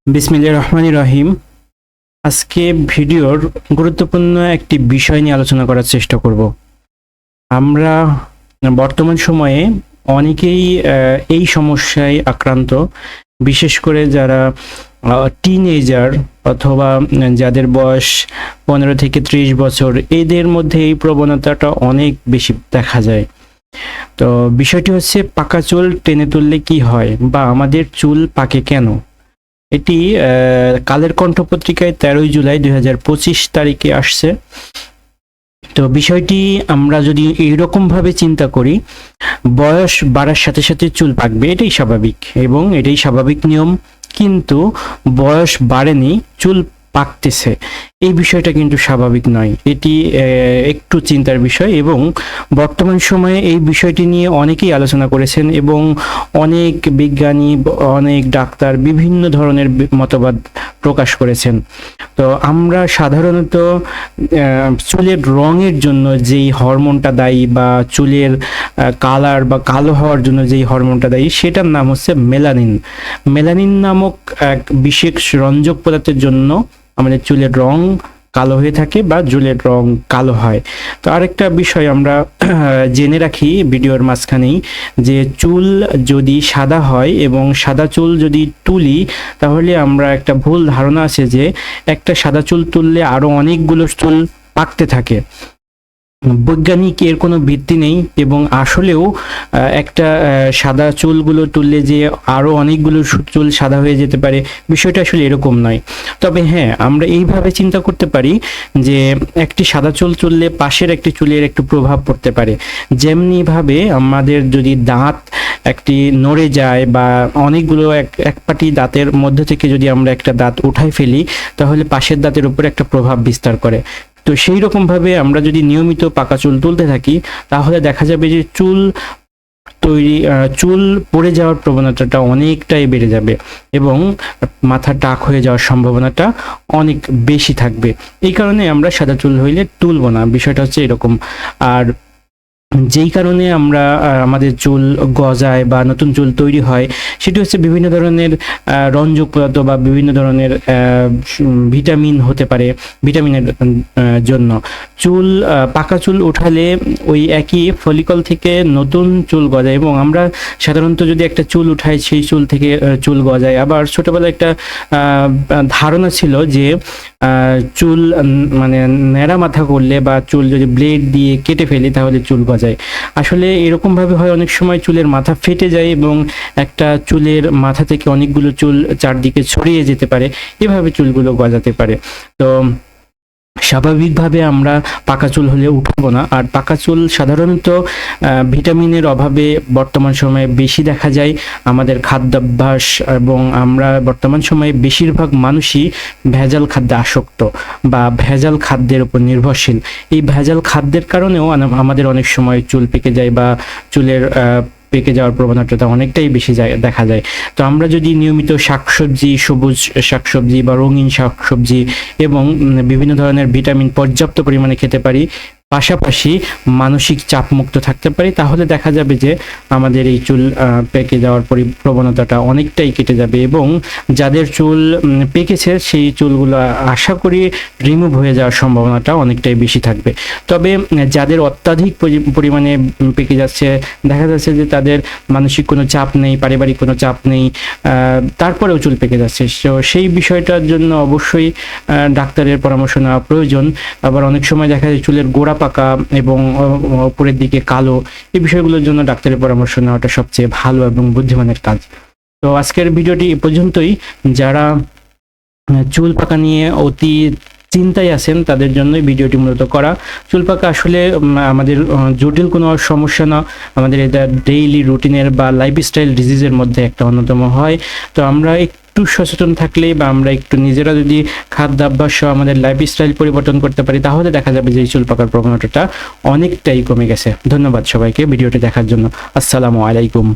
বিসমিল্লাহির রহমানির রহিম। আজকে ভিডিওর গুরুত্বপূর্ণ একটি বিষয় নিয়ে আলোচনা করার চেষ্টা করব। আমরা বর্তমান সময়ে অনেকেই এই সমস্যায় আক্রান্ত, বিশেষ করে যারা টিনেজার অথবা যাদের বয়স 15 থেকে 30 বছর, এদের মধ্যে এই প্রবণতাটা অনেক বেশি দেখা যায়। তো বিষয়টি হচ্ছে, পাকা চুল টেনে তুললে কি হয় বা আমাদের চুল পাকে কেন। এটি কালের কণ্ঠ পত্রিকায় 13 জুলাই 2025 তারিখে আসছে। তো বিষয়টি আমরা যদি এইরকম ভাবে চিন্তা করি, বয়স বাড়ার সাথে সাথে চুল পাকবে, এটাই স্বাভাবিক এবং এটাই স্বাভাবিক নিয়ম। কিন্তু বয়স বাড়েনি, চুল পাকতেছে, এই বিষয়টা কিন্তু স্বাভাবিক নয়। এটি একটু চিন্তার বিষয় এবং বর্তমান সময়ে এই বিষয়টি নিয়ে অনেকেই আলোচনা করেছেন এবং অনেক বিজ্ঞানী, অনেক ডাক্তার বিভিন্ন ধরনের মতবাদ প্রকাশ করেছেন। তো আমরা সাধারণত চুলের রঙের জন্য যেই হরমোনটা দায়ী বা চুলের কালার বা কালো হওয়ার জন্য যেই হরমোনটা দায়ী, সেটার নাম হচ্ছে মেলানিন। মেলানিন নামক এক বিশেষ রঞ্জক পদার্থের জন্য আমাদের চুলের রং কালো হয়ে থাকে বা চুলের রং কালো হয়। তো আরেকটা বিষয় আমরা জেনে রাখি ভিডিওর মাঝখানেই, যে চুল যদি সাদা হয় এবং সাদা চুল যদি তুলি, তাহলে আমরা একটা ভুল ধারণা আছে যে একটা সাদা চুল তুললে আরো অনেকগুলো চুল পাকতে থাকে। বৈজ্ঞানিক এর কোনো ভিত্তি নেই এবং আসলেও একটা সাদা চুলগুলো তুললে যে আরো অনেকগুলো চুল সাদা হয়ে যেতে পারে, বিষয়টা আসলে এরকম নয়। তবে হ্যাঁ, আমরা এইভাবে চিন্তা করতে পারি যে একটি সাদা চুল তুললে পাশের একটি চুলের একটু প্রভাব পড়তে পারে। যেমনিভাবে আমাদের যদি দাঁত একটি নড়ে যায় বা অনেকগুলো এক পাটি দাঁতের মধ্যে থেকে যদি আমরা একটা দাঁত উঠাই ফেলি, তাহলে পাশের দাঁতের উপর একটা প্রভাব বিস্তার করে। তো সেই রকমভাবে আমরা যদি নিয়মিত পাকা চুল তুলতে থাকি, তাহলে দেখা যাবে যে চুল পড়ে যাওয়ার প্রবণতাটা অনেকটাই বেড়ে যাবে এবং মাথা টাক হয়ে যাওয়ার সম্ভাবনাটা অনেক বেশি থাকবে। এই কারণে আমরা সাদা চুল হইলে তুলব না, বিষয়টা হচ্ছে এরকম। আর যেই কারণে আমরা আমাদের চুল গজায় বা নতুন চুল তৈরি হয়, সেটি হচ্ছে বিভিন্ন ধরনের রঞ্জক পদার্থ বা বিভিন্ন ধরনের ভিটামিন হতে পারে। ভিটামিনের জন্য চুল পাকা চুল উঠালে ওই একই ফলিকল থেকে নতুন চুল গজায় এবং আমরা সাধারণত যদি একটা চুল উঠাই, সেই চুল থেকে চুল গজায়। আবার ছোটবেলায় একটা ধারণা ছিল যে চুল মানে ন্যাড়া মাথা করলে বা চুল যদি ব্লেড দিয়ে কেটে ফেলি তাহলে চুল গজায়। আসলে এরকম ভাবে হয়, অনেক সময় চুলের মাথা ফেটে যায় এবং একটা চুলের মাথা থেকে অনেকগুলো চুল চারদিকে ছড়িয়ে যেতে পারে, এভাবে চুলগুলো গজাতে পারে। তো স্বাভাবিকভাবে আমরা পাকা চুল হলে উঠাবো না। আর পাকা চুল সাধারণত ভিটামিনের অভাবে বর্তমান সময়ে বেশি দেখা যায় আমাদের খাদ্যাভ্যাস, এবং আমরা বর্তমান সময়ে বেশিরভাগ মানুষই ভেজাল খাদ্যে আসক্ত বা ভেজাল খাদ্যের উপর নির্ভরশীল। এই ভেজাল খাদ্যের কারণেও আমাদের অনেক সময় চুল পেকে যায় বা চুলের পেকে যাওয়ার প্রবণতাটা অনেকটাই বেশি দেখা যায়। তো আমরা যদি নিয়মিত শাকসবজি, সবুজ শাকসবজি বা রঙিন শাকসবজি এবং বিভিন্ন ধরনের ভিটামিন পর্যাপ্ত পরিমাণে খেতে পারি, পাশাপাশি মানসিক চাপমুক্ত থাকতে পারি, তাহলে দেখা যাবে যে আমাদের এই চুল পেকে যাওয়ার প্রবণতাটা অনেকটাই কেটে যাবে এবং যাদের চুল পেকেছে সেই চুলগুলো আশা করি রিমুভ হয়ে যাওয়ার সম্ভাবনাটা অনেকটাই বেশি থাকবে। তবে যাদের অত্যাধিক পরিমাণে পেকে যাচ্ছে, দেখা যাচ্ছে যে তাদের মানসিক কোনো চাপ নেই, পারিবারিক কোনো চাপ নেই, তারপরেও চুল পেকে যাচ্ছে, তো সেই বিষয়টার জন্য অবশ্যই ডাক্তারের পরামর্শ নেওয়া প্রয়োজন। আবার অনেক সময় দেখা যায় চুলের গোড়া পাকা এবং উপরের দিকে কালো, এই বিষয়গুলোর জন্য ডাক্তারের পরামর্শ নেওয়াটা সবচেয়ে ভালো এবং বুদ্ধিমানের কাজ। তো আজকের ভিডিওটি এ পর্যন্তই। যারা চুল পাকা নিয়ে অতি চিন্তায় আছেন তাদের জন্যই ভিডিওটি মূলত করা। চুল পাকা আসলে আমাদের জটিল কোনো সমস্যা না, আমাদের এটা ডেইলি রুটিনের বা লাইফস্টাইল ডিজিজের মধ্যে একটা অন্যতম হয়। তো আমরা একটু সচেতন থাকলে বা আমরা একটু নিজেরা যদি খাদ্যাভ্যাস সহ আমাদের লাইফস্টাইল পরিবর্তন করতে পারি, তাহলে দেখা যাবে যে এই চুল পাকার প্রবণতাটা অনেকটাই কমে গেছে। ধন্যবাদ সবাইকে ভিডিওটি দেখার জন্য। আসসালামু আলাইকুম।